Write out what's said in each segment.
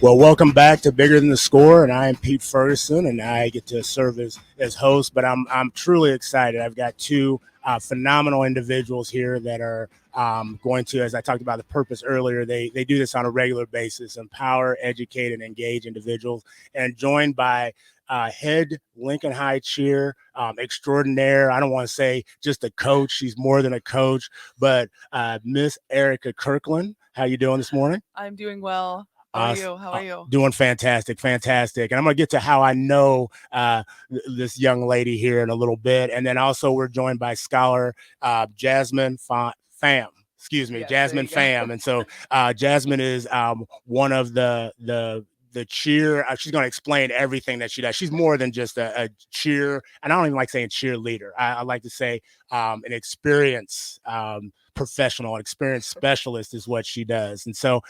Well, welcome back to Bigger Than the Score, and I am Pete Ferguson, and I get to serve as host. But I'm truly excited. I've got two phenomenal individuals here that are going to, as I talked about the purpose earlier, they do this on a regular basis: empower, educate, and engage individuals. And joined by head Lincoln High cheer extraordinaire. I don't want to say just a coach; she's more than a coach. But Miss Erica Kirkland, how you doing this morning? I'm doing well. How are you? How are you? Doing fantastic. And I'm going to get to how I know this young lady here in a little bit. And then also we're joined by scholar Jasmine Pham. Excuse me, Yes, Jasmine Pham. And so Jasmine is one of the cheer. She's going to explain everything that she does. She's more than just a cheer. And I don't even like saying cheerleader. I like to say an experience professional, an experienced specialist is what she does. And so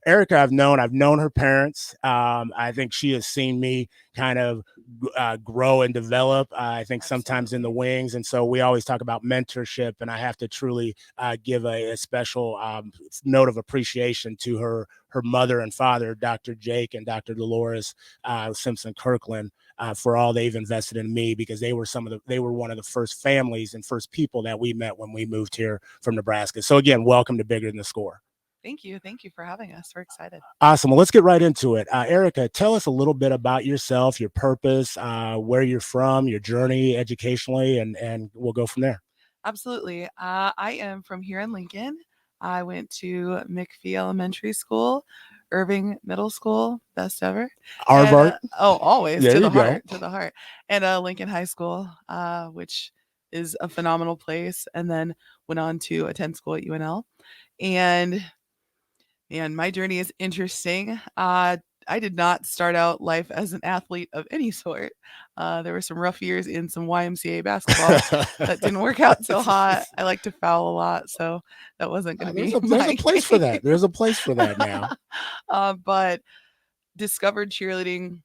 Erica, I've known her parents. I think she has seen me kind of grow and develop. I think sometimes in the wings. And so we always talk about mentorship, and I have to truly give a special note of appreciation to her mother and father, Dr. Jake and Dr. Dolores Simpson Kirkland, for all they've invested in me, because they were one of the first families and first people that we met when we moved here from Nebraska. So again, welcome to Bigger Than the Score. Thank you. Thank you for having us. We're excited. Awesome. Well, let's get right into it. Erica, tell us a little bit about yourself, your purpose, where you're from, your journey educationally, and we'll go from there. Absolutely. I am from here in Lincoln. I went to McPhee Elementary School, Irving Middle School, best ever. Harvard. Always there to you the heart. And Lincoln High School, which is a phenomenal place. And then went on to attend school at UNL. And my journey is interesting. I did not start out life as an athlete of any sort. There were some rough years in some YMCA basketball that didn't work out so hot. I like to foul a lot, so that wasn't going to be. There's a place for that. There's a place for that now. But discovered cheerleading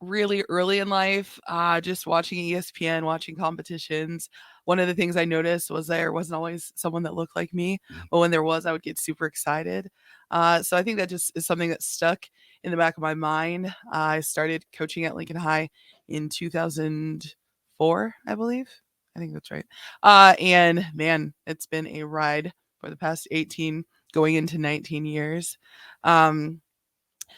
really early in life, just watching ESPN, watching competitions. One of the things I noticed was there wasn't always someone that looked like me, but when there was, I would get super excited. So I think that just is something that stuck in the back of my mind. I started coaching at Lincoln High in 2004, I believe. I think that's right. And man, it's been a ride for the past 18, going into 19 years.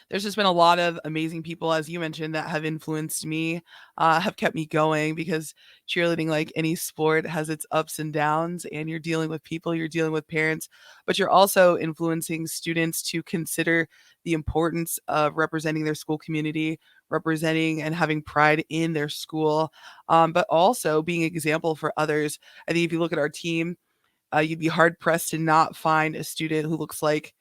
There's just been a lot of amazing people, as you mentioned, that have influenced me, have kept me going, because cheerleading, like any sport, has its ups and downs, and you're dealing with people, you're dealing with parents, but you're also influencing students to consider the importance of representing their school community, representing and having pride in their school, but also being an example for others. I think if you look at our team, you'd be hard pressed to not find a student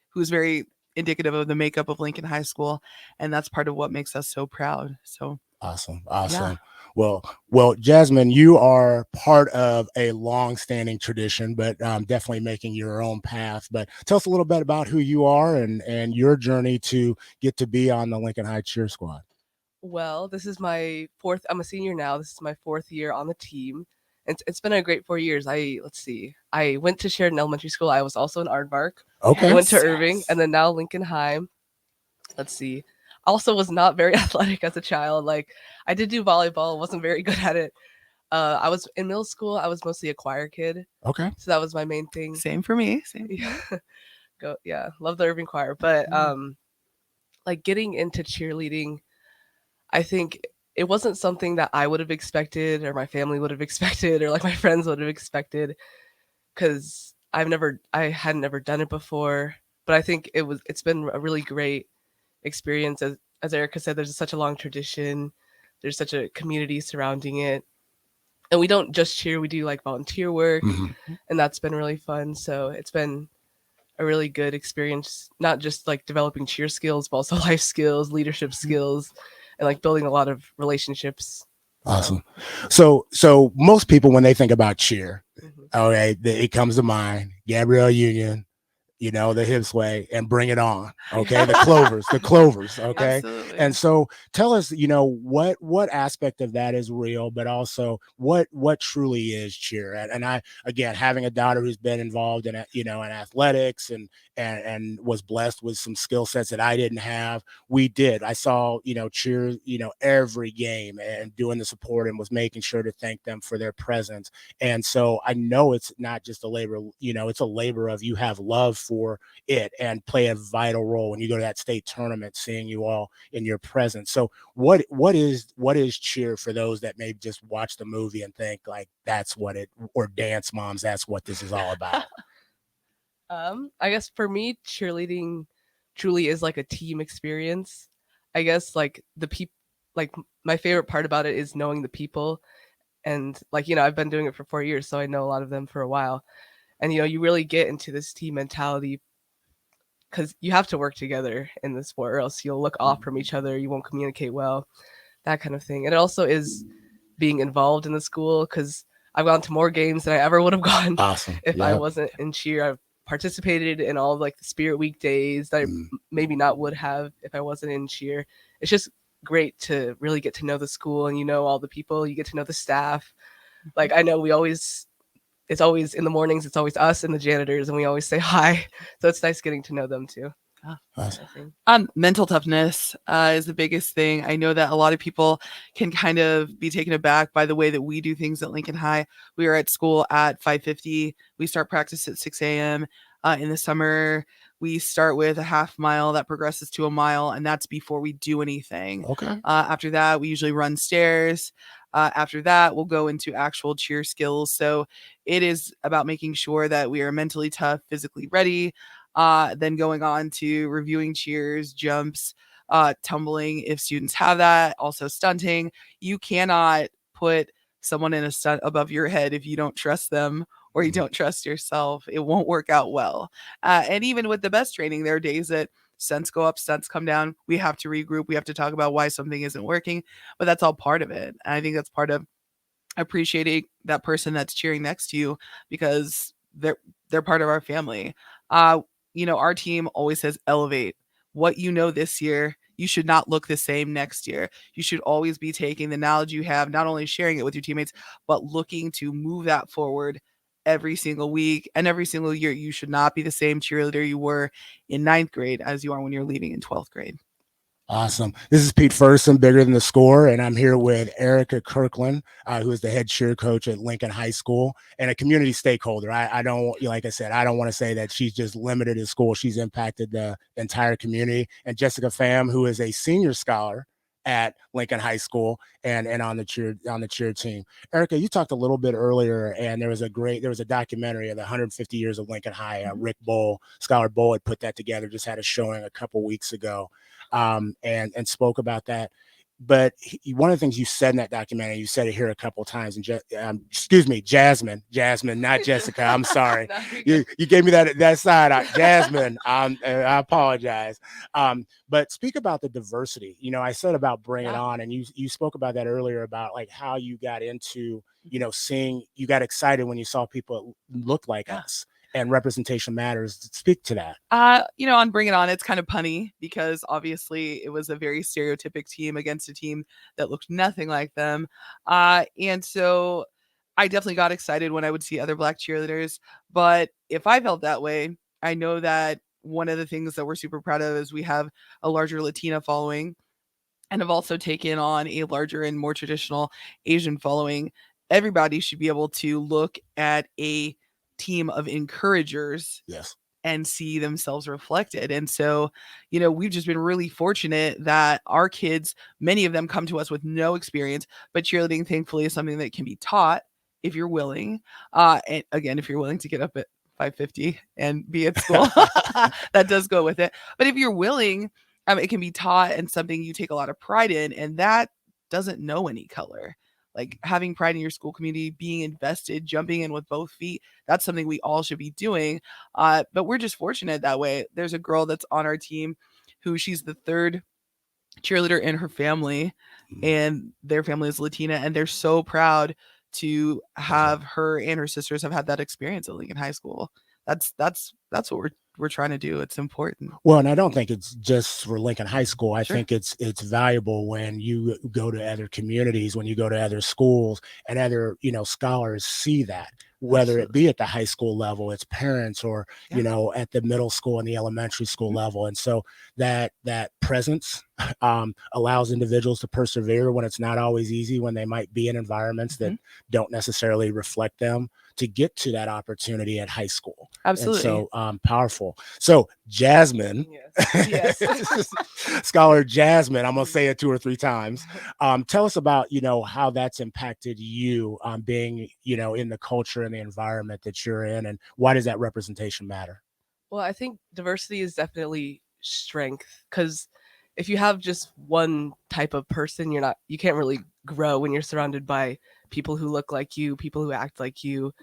who's very indicative of the makeup of Lincoln High School, and that's part of what makes us so proud. So awesome. Yeah. Well, Jasmine, you are part of a long-standing tradition, but definitely making your own path. But tell us a little bit about who you are and your journey to get to be on the Lincoln High cheer squad. Well, this is my fourth. I'm a senior now. This is my fourth year on the team. It's been a great 4 years. I went to Sheridan Elementary School. I was also in Aardvark. Okay. I went to Irving, and then now Lincoln High. Let's see. Also was not very athletic as a child. Like, I did do volleyball, wasn't very good at it. I was in middle school. I was mostly a choir kid. Okay. So that was my main thing. Same for me. Love the Irving choir. But like getting into cheerleading, I think it wasn't something that I would have expected, or my family would have expected, or like my friends would have expected, because I hadn't never done it before. But I think it's been a really great experience. As Erica said, there's such a long tradition. There's such a community surrounding it. And we don't just cheer, we do like volunteer work, and that's been really fun. So it's been a really good experience, not just like developing cheer skills, but also life skills, leadership skills, and like building a lot of relationships. Awesome. So most people, when they think about cheer, okay, it comes to mind Gabrielle Union, the hip sway, and Bring It On. Okay. The clovers. Okay. Absolutely. And so tell us, what aspect of that is real, but also what truly is cheer. And I, again, having a daughter who's been involved in, in athletics and and was blessed with some skill sets that I didn't have. We did. I saw, cheer, every game and doing the support and was making sure to thank them for their presence. And so I know it's not just a labor, it's a labor of you have love for it and play a vital role when you go to that state tournament, seeing you all in your presence. So what is cheer for those that maybe just watch the movie and think like that's what it, or Dance Moms, that's what this is all about? I guess for me, cheerleading truly is like a team experience. I guess like the people, like my favorite part about it is knowing the people, and like I've been doing it for 4 years, so I know a lot of them for a while, and you really get into this team mentality because you have to work together in the sport, or else you'll look off from each other, you won't communicate well, that kind of thing. And it also is being involved in the school because I've gone to more games than I ever would have gone if I wasn't in cheer. I've participated in all of like the Spirit Week days that I maybe not would have if I wasn't in cheer. It's just great to really get to know the school, and all the people, you get to know the staff. Like I know it's always in the mornings, it's always us and the janitors, and we always say hi. So it's nice getting to know them too. Mental toughness is the biggest thing. I know that a lot of people can kind of be taken aback by the way that we do things at Lincoln High. We are at school at 5:50. We start practice at 6 a.m. In the summer, we start with a half mile that progresses to a mile, and that's before we do anything. Okay. After that, we usually run stairs. After that, we'll go into actual cheer skills. So it is about making sure that we are mentally tough, physically ready, then going on to reviewing cheers, jumps, tumbling if students have that, also stunting. You cannot put someone in a stunt above your head if you don't trust them or you don't trust yourself. It won't work out well. And even with the best training, there are days that stunts go up, stunts come down. We have to regroup. We have to talk about why something isn't working, but that's all part of it. And I think that's part of appreciating that person that's cheering next to you because they're part of our family. Our team always says elevate. What this year, you should not look the same next year. You should always be taking the knowledge you have, not only sharing it with your teammates, but looking to move that forward every single week and every single year. You should not be the same cheerleader you were in 9th grade as you are when you're leaving in 12th grade. Awesome. This is Pete Ferguson, Bigger Than the Score, and I'm here with Erica Kirkland, who is the head cheer coach at Lincoln High School and a community stakeholder. I don't, like I said, I don't want to say that she's just limited in school. She's impacted the entire community. And Jessica Pham, who is a senior scholar at Lincoln High School and on the cheer team. Erica, you talked a little bit earlier, and there was a documentary of the 150 years of Lincoln High. Rick Bull, Scholar Bull, had put that together, just had a showing a couple weeks ago. And spoke about that. But one of the things you said in that documentary, you said it here a couple of times, and excuse me, Jasmine, not Jessica. I'm sorry. You gave me that side, Jasmine. I apologize. But speak about the diversity. I said about bring it on, and you spoke about that earlier about like how you got into, you got excited when you saw people that looked like us. And representation matters. Speak to that. On Bring It On, it's kind of punny because obviously it was a very stereotypic team against a team that looked nothing like them. And so I definitely got excited when I would see other Black cheerleaders. But if I felt that way, I know that one of the things that we're super proud of is we have a larger Latina following and have also taken on a larger and more traditional Asian following. Everybody should be able to look at a team of encouragers and see themselves reflected. And so, we've just been really fortunate that our kids, many of them come to us with no experience, but cheerleading thankfully is something that can be taught if you're willing. And again, if you're willing to get up at 5:50 and be at school, that does go with it. But if you're willing, it can be taught and something you take a lot of pride in, and that doesn't know any color. Like having pride in your school community, being invested, jumping in with both feet. That's something we all should be doing. But we're just fortunate that way. There's a girl that's on our team who she's the third cheerleader in her family, and their family is Latina, and they're so proud to have her and her sisters have had that experience at Lincoln High School. That's what we're trying to do. It's important. Well, and I don't think it's just for Lincoln High School. I think it's valuable when you go to other communities, when you go to other schools, and other scholars see that. whether it Absolutely. be at the high school level, it's parents, or, you know, at the middle school and the elementary school level. And so that presence allows individuals to persevere when it's not always easy, when they might be in environments that don't necessarily reflect them, to get to that opportunity at high school. And Absolutely. so powerful. So Jasmine, Yes. Scholar Jasmine, I'm gonna say it 2 or 3 times. Tell us about, you know, how that's impacted you, being, you know, in the culture and the environment that you're in, and why does that representation matter? Well, I think diversity is definitely strength, because if you have just one type of person, you can't really grow when you're surrounded by people who look like you, people who act like you.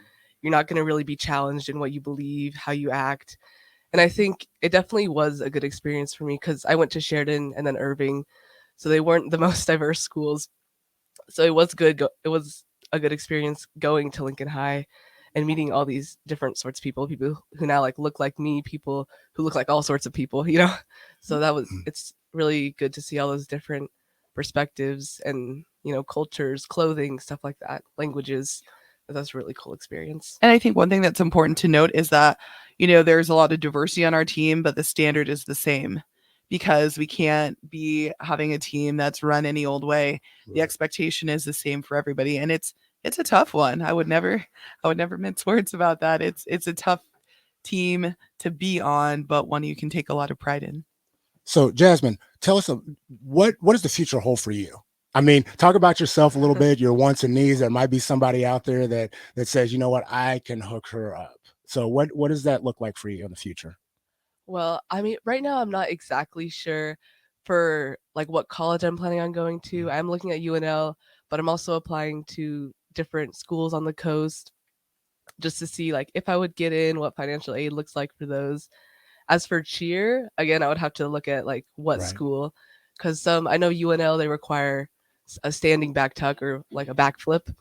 You're not going to really be challenged in what you believe, how you act. And I think it definitely was a good experience for me, because I went to Sheridan and then Irving, so they weren't the most diverse schools. So it was good. It was a good experience going to Lincoln High and meeting all these different sorts of people who now like look like me, people who look like all sorts of people, you know. So it's really good to see all those different perspectives and, you know, cultures, clothing, stuff like that, languages. That's a really cool experience. And I think one thing that's important to note is that, you know, there's a lot of diversity on our team, but the standard is the same, because we can't be having a team that's run any old way. The expectation is the same for everybody. And it's a tough one. I would never mince words about that. It's a tough team to be on, but one you can take a lot of pride in. So Jasmine, tell us what does the future hold for you? I mean, talk about yourself a little bit, your wants and needs. There might be somebody out there that says, you know what, I can hook her up. So what does that look like for you in the future? Well, I mean, right now I'm not exactly sure for like what college I'm planning on going to. I'm looking at UNL, but I'm also applying to different schools on the coast just to see like if I would get in, what financial aid looks like for those. As for cheer, again, I would have to look at like what Right. school, because I know UNL, they require a standing back tuck or like a backflip.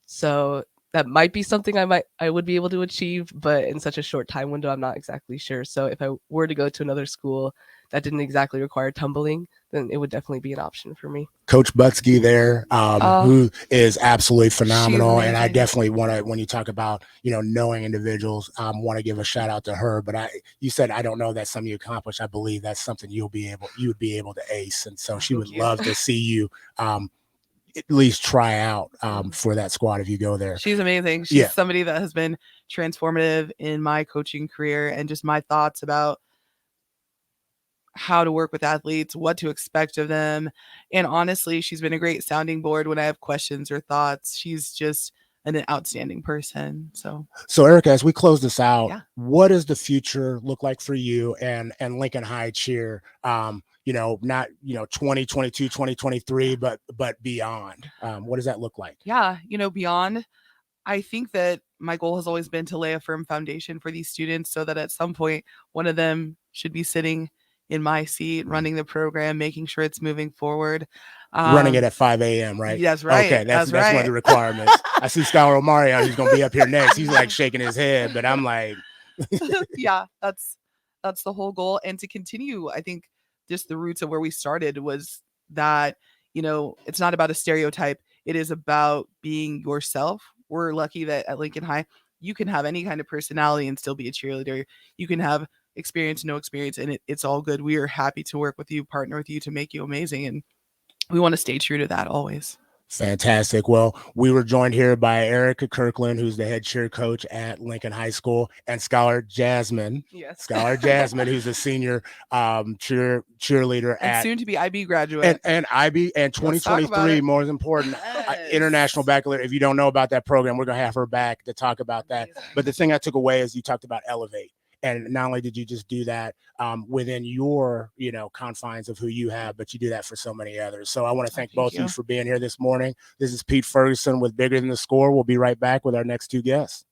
So that might be something I would be able to achieve, but in such a short time window, I'm not exactly sure. So if I were to go to another school that didn't exactly require tumbling, then it would definitely be an option for me. Coach Butsky there, Oh, who is absolutely she's phenomenal. And I amazing. definitely want to, when you talk about, you know, knowing individuals, want to give a shout out to her. But you said, I don't know that's something you accomplished. I believe that's something you would be able to ace. And so Oh, she would thank you. love to see you, at least try out, for that squad if you go there. She's amazing. She's Yeah. somebody that has been transformative in my coaching career and just my thoughts about how to work with athletes, what to expect of them. And honestly, she's been a great sounding board when I have questions or thoughts. She's just an outstanding person. So Erica, as we close this out, Yeah. what does the future look like for you and Lincoln High cheer? You know, not, you know, 2022, 2023, but beyond. What does that look like? yeah, you know, beyond, I think that my goal has always been to lay a firm foundation for these students so that at some point one of them should be sitting in my seat, running the program, making sure it's moving forward. Running it at 5 a.m., right? That's Okay, right. that's That's one of right. the requirements. I see Scholar Omarion, who's going to be up here next. He's like shaking his head, but I'm like, Yeah, that's the whole goal. And to continue, I think just the roots of where we started was that, you know, it's not about a stereotype. It is about being yourself. We're lucky that at Lincoln High, you can have any kind of personality and still be a cheerleader. You can have experience, no experience, and it's all good. We are happy to work with you, partner with you to make you amazing. And we want to stay true to that always. fantastic. Well, we were joined here by Erica Kirkland, who's the head cheer coach at Lincoln High School, and Scholar Jasmine. Yes. Scholar Jasmine, who's a senior cheerleader And at soon to be IB graduate. and IB and Let's talk about 2023, it. more important, Yes. international baccalaureate. If you don't know about that program, we're gonna have her back to talk about that. Amazing. But the thing I took away is you talked about elevate. And not only did you just do that, within your, you know, confines of who you have, but you do that for so many others. So I want to thank Thank both of you. you for being here this morning. This is Pete Ferguson with Bigger Than the Score. We'll be right back with our next two guests.